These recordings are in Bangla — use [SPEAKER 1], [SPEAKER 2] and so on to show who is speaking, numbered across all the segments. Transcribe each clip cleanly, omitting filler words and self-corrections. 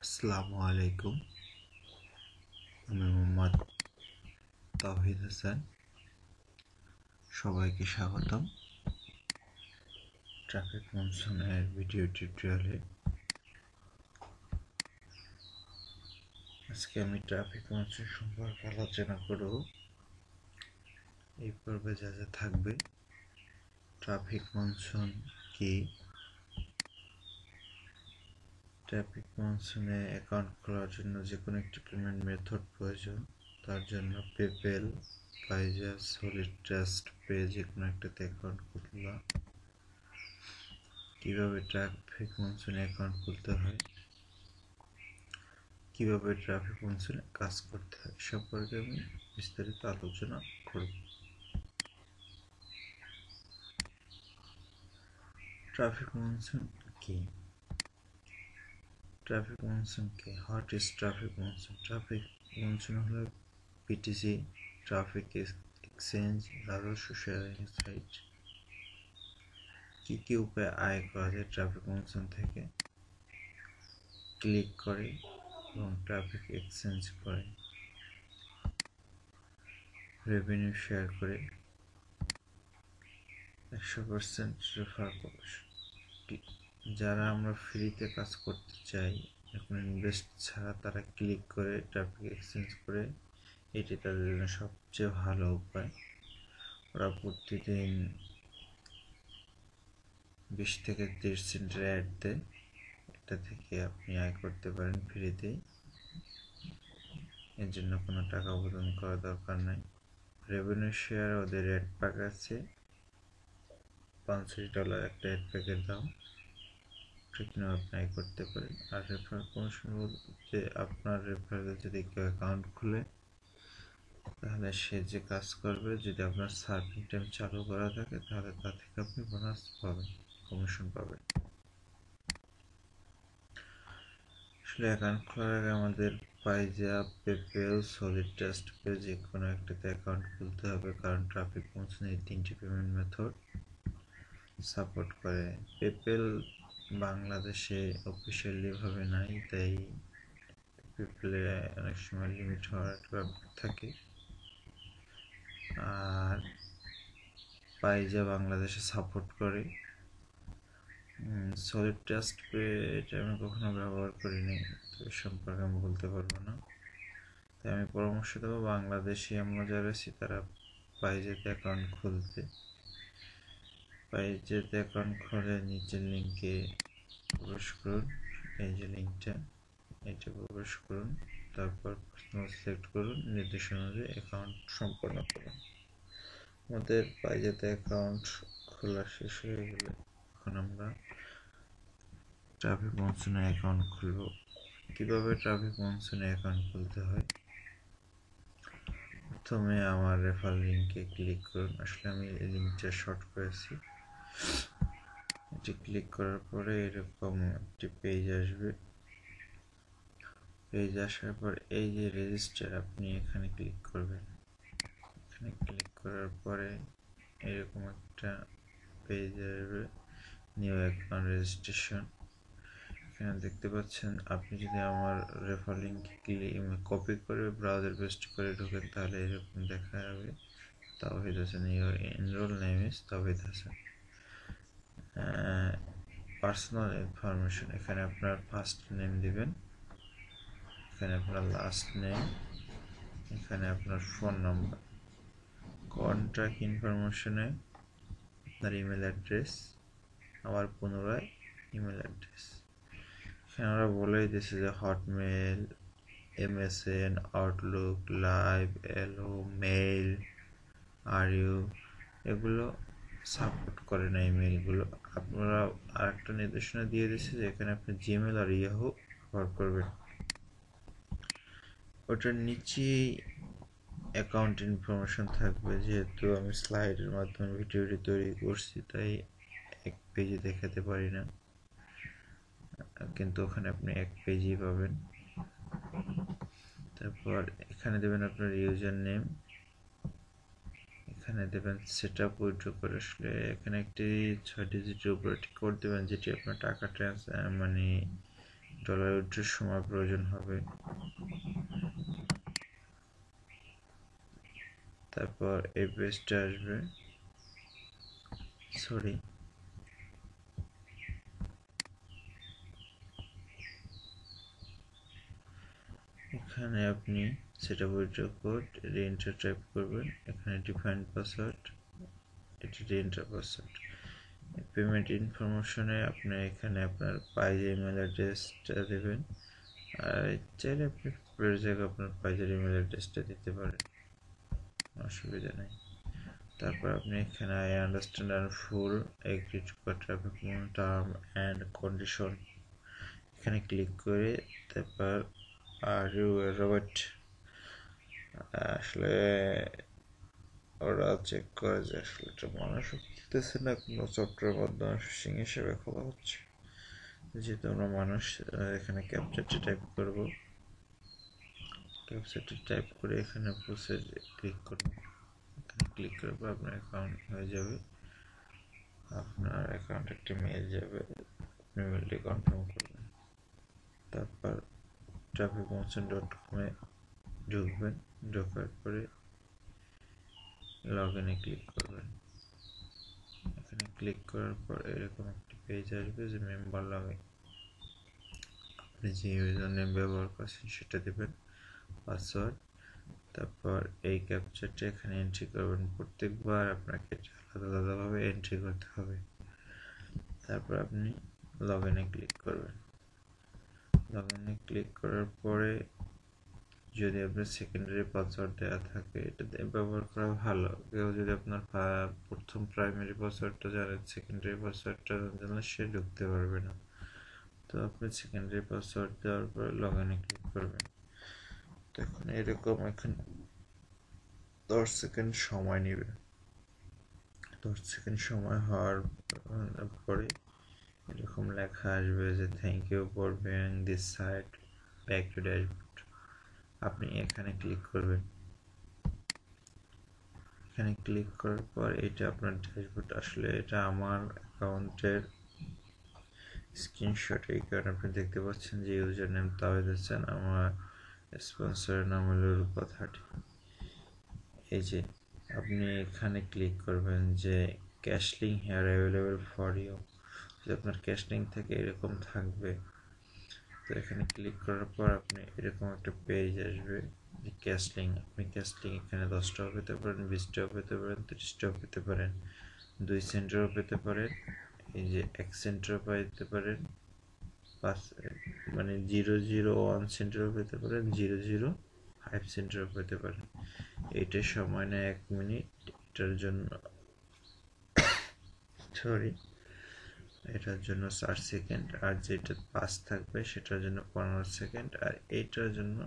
[SPEAKER 1] আসসালামু আলাইকুম। আমি মোহাম্মদ তাওহিদ হাসান। সবাইকে স্বাগতম ট্রাফিক মনসুনের ভিডিও টিউটোরিয়ালে। আজকে আমি ট্রাফিক মনসুন সম্পর্কে আলোচনা করব। এই পর্বে যা যা থাকবে: ট্রাফিক মনসুন কি, ট্রাফিক মনসুনে অ্যাকাউন্ট খোলার জন্য যে কোনো একটি পেমেন্ট মেথড প্রয়োজন, তার জন্য পেপ্যাল, পাইজা, সলিড ট্রাস্ট পে যে কোনো একটাতে অ্যাকাউন্ট খুলবা, কিভাবে ট্রাফিক মনসুনে অ্যাকাউন্ট খুলতে হয়, কিভাবে ট্রাফিক মনসুনে কাজ করতে হয় সম্পর্কে আমি বিস্তারিত আলোচনা করব। ট্রাফিক মনসুন কি? ট্রাফিক মনসুন কি? What is traffic monsoon? Traffic monsoon হলো পিটিসি, ট্রাফিক এক্সচেঞ্জ, রাজস্ব শেয়ারিং সাইট। কি কি উপায়ে আয় করা যায় ট্রাফিক মনসুন থেকে? ক্লিক করে এবং ট্রাফিক এক্সচেঞ্জ করে, রেভিনিউ শেয়ার করে, 100% রেফার করে। যারা আমরা ফ্রিতে কাজ করতে চাই, এখন ইনভেস্ট ছাড়া, তারা ক্লিক করে ট্রাফিক এক্সচেঞ্জ করে, এটি তাদের জন্য সবচেয়ে ভালো উপায়। ওরা প্রতিদিন 20 থেকে 30 সেন্টের অ্যাড দেয়, এটা থেকে আপনি আয় করতে পারেন ফ্রিতেই। এর জন্য কোনো টাকা অবদান করা দরকার নাই। রেভিনিউ শেয়ার ওদের অ্যাড প্যাক আছে, $50 একটা অ্যাড প্যাকের দাম, সেখানেও আপনি আয় করতে পারেন। আর রেফার কমিশন বলতে, আপনার রেফারে যদি কেউ অ্যাকাউন্ট খুলে, তাহলে সে যে কাজ করবে, যদি আপনার সার্ভিং টাইম চালু করা থাকে, তাহলে তা থেকে আপনি বোনাস পাবেন, কমিশন পাবেন। আসলে অ্যাকাউন্ট খোলার আগে আমাদের পাইজা, পেপ্যাল, সলিড ট্রাস্ট পে যে কোনো একটাতে অ্যাকাউন্ট খুলতে হবে, কারণ ট্রাফিক মনসুন এই 3টি পেমেন্ট মেথড সাপোর্ট করে। পেপ্যাল বাংলাদেশে অফিসিয়ালি ভাবে নাই, তাই পেপ্যালে অনেক সময় লিমিট হওয়ার ব্যাপার থাকে। আর পাইজা বাংলাদেশে সাপোর্ট করে। সলিড ট্রাস্ট পে এটা আমি কখনো ব্যবহার করিনি, তো এ সম্পর্কে আমি বলতে পারবো না। তাই আমি পরামর্শ দেবো বাংলাদেশি আমরা যারা আছি, তারা পাইজাতে অ্যাকাউন্ট খুলতে। পাইজাতে অ্যাকাউন্ট খুলে নিচের লিঙ্কে প্রবেশ করুন, এই যে লিঙ্কটা, এটা প্রবেশ করুন, তারপর সিলেক্ট করুন, নির্দেশনা অনুযায়ী অ্যাকাউন্ট সম্পন্ন করুন। আমাদের পাইজাতে অ্যাকাউন্ট খোলা শেষ হয়ে গেলে এখন আমরা ট্রাফিক মনসুনে অ্যাকাউন্ট খুলব। কিভাবে ট্রাফিক মনসুনে অ্যাকাউন্ট খুলতে হয়? প্রথমে আমার রেফার লিঙ্কে ক্লিক করুন। আসলে আমি এই লিঙ্কটা শর্ট করেছি। এটি ক্লিক করার পরে এরকম একটি পেজ আসবে। পেজ আসার পর এই যে রেজিস্টার, আপনি এখানে ক্লিক করবেন। এখানে ক্লিক করার পরে এরকম একটা পেজ আসবে, নিউ অ্যাকাউন্ট রেজিস্ট্রেশন। এখানে দেখতে পাচ্ছেন, আপনি যদি আমার রেফার লিঙ্ক কপি করে ব্রাউজার পেস্ট করে ঢোকেন, তাহলে এরকম দেখা যাবে Tawhid Hasan, your enroll name is Tawhid Hasan. Personal information, এখানে আপনার ফার্স্ট নেম দিবেন, এখানে আপনার লাস্ট নেম, এখানে আপনার ফোন নাম্বার। কন্ট্যাক্ট ইনফরমেশনে আপনার ইমেল অ্যাড্রেস, আবার পুনরায় ইমেল অ্যাড্রেস। এখানে আমরা বলেই দিয়েছি যে হটমেল, MSN, আউটলুক, লাইভ, এলো, মেইল, আরইউ, এগুলো সাপোর্ট করে না ইমেলগুলো। আপনারা আরেকটা নির্দেশনা দিয়ে দিচ্ছে যে এখানে আপনি জিমেল আর ইয়াহু ব্যবহার করবেন। ওটার নিচেই অ্যাকাউন্ট ইনফরমেশন থাকবে। যেহেতু আমি স্লাইডের মাধ্যমে ভিডিওটি তৈরি করছি, তাই এক পেজে দেখাতে পারি না, কিন্তু ওখানে আপনি এক পেজই পাবেন। তারপর এখানে দেবেন আপনার ইউজার নেম, এখানে দেবেন সেটআপ উইথড্র করে। আসলে এখানে একটি 6 ডিজিটের উপরে কোড দেবেন, যেটি আপনার টাকা ডলার উইথড্রর সময় প্রয়োজন হবে। তারপর এই পেজটা আসবে, সরি এখানে আপনি setup withdraw code re-enter type করবেন, এখানে ডিফাইন পাসওয়ার্ড, এটি রিএন্টার পাসওয়ার্ড। পেমেন্ট ইনফরমেশনে আপনি এখানে আপনার পাইজের ইমেল অ্যাড্রেসটা দেবেন, আর চাইলে আপনি পুরো জায়গায় আপনার পাইজের ইমেল অ্যাড্রেসটা দিতে পারেন, অসুবিধা নেই। তারপর আপনি এখানে I understand and full agree to traffic term and condition এখানে ক্লিক করে তারপর আর ইউ রোবট, আসলে ওরা চেক করে যে আসলে এটা মানুষ বুঝতেছে না কোনো সফটওয়্যার মাধ্যমে ফিশিং হিসেবে খোলা হচ্ছে। যেহেতু আমরা মানুষ, এখানে ক্যাপচারটি টাইপ করব, ক্যাপচারটি টাইপ করে এখানে প্রসেস ক্লিক করব, এখানে ক্লিক করার পর আপনার অ্যাকাউন্ট হয়ে যাবে, আপনার অ্যাকাউন্ট একটি মেল যাবে, আপনি মেলটি কনফার্ম করবেন। তারপর trafficmotion.com-এ ঢুকবেন, ঢোকার পরে লগ ইনে ক্লিক করবেন। এখানে ক্লিক করার পর এরকম একটি পেজ আসবে যে মেম্বার লগইন, আপনি যে ইউজার নেম ব্যবহার করছেন সেটা দেবেন, পাসওয়ার্ড, তারপর এই ক্যাপচারটা এখানে এন্ট্রি করবেন। প্রত্যেকবার আপনাকে আলাদা আলাদাভাবে এন্ট্রি করতে হবে। তারপর আপনি লগ ইনে ক্লিক করবেন। লগ ইনে ক্লিক করার পরে যদি আপনার সেকেন্ডারি পাসওয়ার্ড দেওয়া থাকে এটা ব্যবহার করা ভালো। কেউ যদি আপনার প্রথম প্রাইমারি পাসওয়ার্ডটা জানেন, সেকেন্ডারি পাসওয়ার্ডটা জানলে সে ঢুকতে পারবে না। তো আপনি সেকেন্ডারি পাসওয়ার্ড দেওয়ার পরে লগ ইনে ক্লিক করবেন। তখন এরকম এখন 10 সেকেন্ড সময় নেবে। 10 সেকেন্ড সময় হওয়ার পরে এরকম লেখা আসবে যে thank you for viewing this site, back to dashboard. আপনি এখানে ক্লিক করবেন। এখানে ক্লিক করার পর এটা আপনার ড্যাশবোর্ড, আসলে এটা আমার অ্যাকাউন্টের স্ক্রিনশট, এই কারণে আপনি দেখতে পাচ্ছেন যে ইউজার নেম তাওহিদ হোসেন, আমার স্পন্সরের নাম হলো রূপা30। এই যে আপনি এখানে ক্লিক করবেন যে cash link here available for you, যে আপনার ক্যাশ লিঙ্ক থেকে এরকম থাকবে। তো এখানে ক্লিক করার পর আপনি এরকম একটা পেজ আসবে যে ক্যাশ লিঙ্ক, আপনি ক্যাশ লিঙ্ক এখানে 10টাও পেতে পারেন, 20টাও পেতে পারেন, 30টাও পেতে পারেন, 2 সেন্টেরও পেতে পারেন, এই যে 1 সেন্টেরও পেতে পারেন, 5 মানে 001 সেন্টেরও পেতে পারেন, 005 সেন্টেরও পেতে পারেন। এইটার সময় নেয় 1 মিনিট, এটার জন্য সরি এটার জন্য 4 সেকেন্ড, আর যেটা 5 থাকবে সেটার জন্য 15 সেকেন্ড, আর এইটার জন্য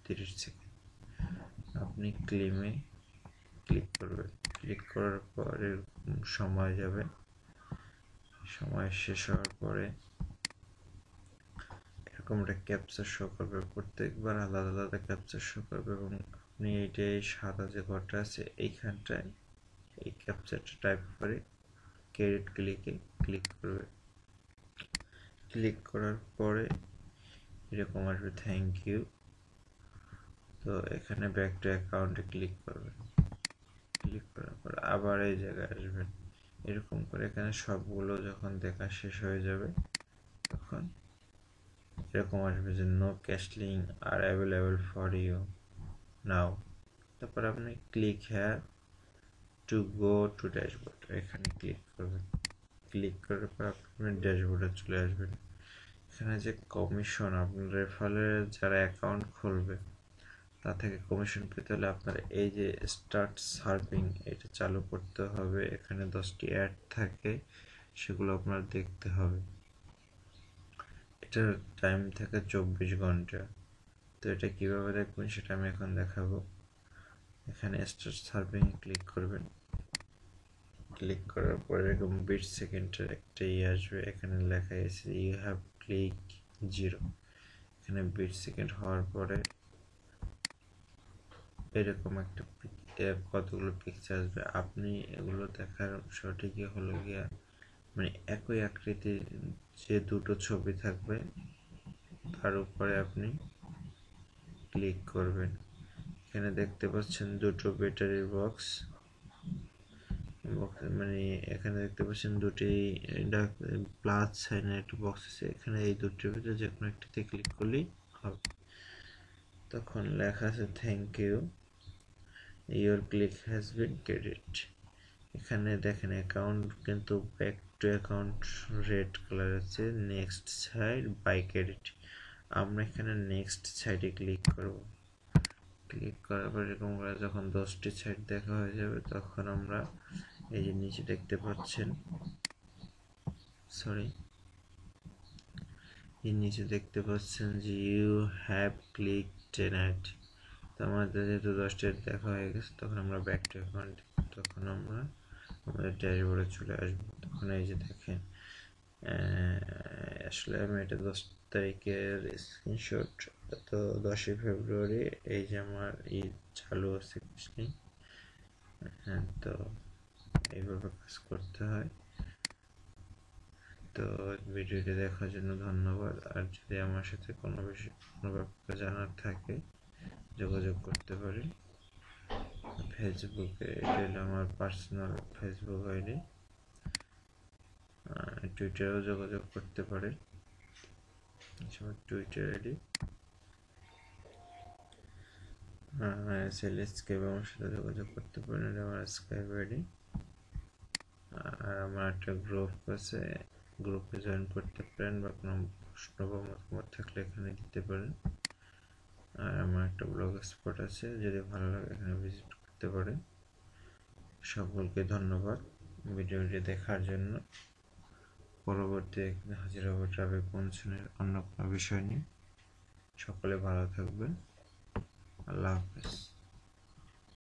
[SPEAKER 1] 30 সেকেন্ড। আপনি ক্লেমে ক্লিক করবেন, ক্লিক করার পরে সময় যাবে, সময় শেষ হওয়ার পরে এরকম একটা ক্যাপচার শো করবে, প্রত্যেকবার আলাদা আলাদা ক্যাপচার শো করবে, এবং আপনি এইটাই সাদা যে ঘরটা আছে এইখানটায় এই ক্যাপচারটা টাইপ করে ক্রেডিট ক্লিকে ক্লিক করবে। ক্লিক করার পরে এরকম আসবে থ্যাংক ইউ। তো এখানে ব্যাক টু অ্যাকাউন্টে ক্লিক করবেন, ক্লিক করার পর আবার এই জায়গায় আসবেন। এরকম করে এখানে সবগুলো যখন দেখা শেষ হয়ে যাবে তখন এরকম আসবে যে no cash link are available for you now. তারপর আপনি click here to go to dashboard, এখানে ক্লিক করবেন। ক্লিক করার পর আপনি ড্যাশবোর্ডে চলে আসবেন। এখানে যে কমিশন, আপনার রেফারেলে যারা অ্যাকাউন্ট খুলবে তা থেকে কমিশন পেতে হলে আপনার এই যে স্টার্ট সার্ভিং এটা চালু করতে হবে। এখানে 10টি অ্যাড থাকে, সেগুলো আপনার দেখতে হবে। এটার টাইম থাকে 24 ঘন্টা। তো এটা কিভাবে দেখবেন সেটা আমি এখন দেখাবো। এখানে স্টার্ট সার্ভিং ক্লিক করবেন। ক্লিক করার পরে এরকম 20 সেকেন্ডের একটা আসবে, এখানে লেখা আছে ইউ হ্যাভ ক্লিক 0। এখানে 20 সেকেন্ড হওয়ার পরে এরকম একটা কতগুলো পিকচার আসবে। আপনি এগুলো দেখার সঠিকই হলো গিয়া মানে একই আকৃতির যে দুটো ছবি থাকবে তার উপরে আপনি ক্লিক করবেন। এখানে দেখতে পাচ্ছেন দুটো ব্যাটারির বক্স, মানে এখানে দেখতে পাচ্ছেন দুটি প্লাস সাইনের একটা বক্স আছে। এখানে এই দুটির ভিতরে যে কোনো একটিতে ক্লিক করলেই হবে। তখন লেখা আছে thank you, your click has been credit. এখানে দেখেন অ্যাকাউন্ট কিন্তু back to account red colour আছে, নেক্সট সাইড বাই ক্রেডিট। আমরা এখানে নেক্সট সাইডে ক্লিক করব। ক্লিক করার পর এরকম করে যখন 10টি সাইড দেখা হয়ে যাবে তখন আমরা এই যে নিচে দেখতে পাচ্ছেন, এর নিচে দেখতে পাচ্ছেন যে ইউ হ্যাভ ক্লিক টেনাইট। তো আমাদের যেহেতু 10টি দেখা হয়ে গেছে তখন আমরা ব্যাক টু অ্যাকাউন্ট, তখন আমরা আমাদের ড্যাশবোর্ডে চলে আসবো। তখন এই যে দেখেন, আসলে আমি এটা 10 তারিখের স্ক্রিনশট। তো 10ই ফেব্রুয়ারি এই যে আমার চালু আছে কুশলি। হ্যাঁ, তো এইভাবে কাজ করতে হয়। তো ভিডিওটি দেখার জন্য ধন্যবাদ। আর যদি আমার সাথে কোনো বিষয় কোনো ব্যাপারে জানার থাকে যোগাযোগ করতে পারেন ফেসবুকে, এটা হলো আমার পার্সোনাল ফেসবুক আইডি। টুইটারেও যোগাযোগ করতে পারেন, আমার টুইটার আইডি স্কাইপ, আমার সাথে যোগাযোগ করতে পারেন, এটা আমার স্কাইপ আইডি। আর আমার একটা গ্রুপ আছে, গ্রুপে জয়েন করতে পারেন বা কোনো প্রশ্ন বা মতামত থাকলে এখানে দিতে পারেন। আর আমার একটা ব্লগ স্পট আছে, যদি ভালো লাগে এখানে ভিজিট করতে পারেন। সকলকে ধন্যবাদ ভিডিওটি দেখার জন্য। পরবর্তী একদিন হাজির হব ট্রাভেল পৌঁছানোর অন্য কোনো বিষয় নিয়ে। সকলে ভালো থাকবেন। আল্লাহ হাফেজ।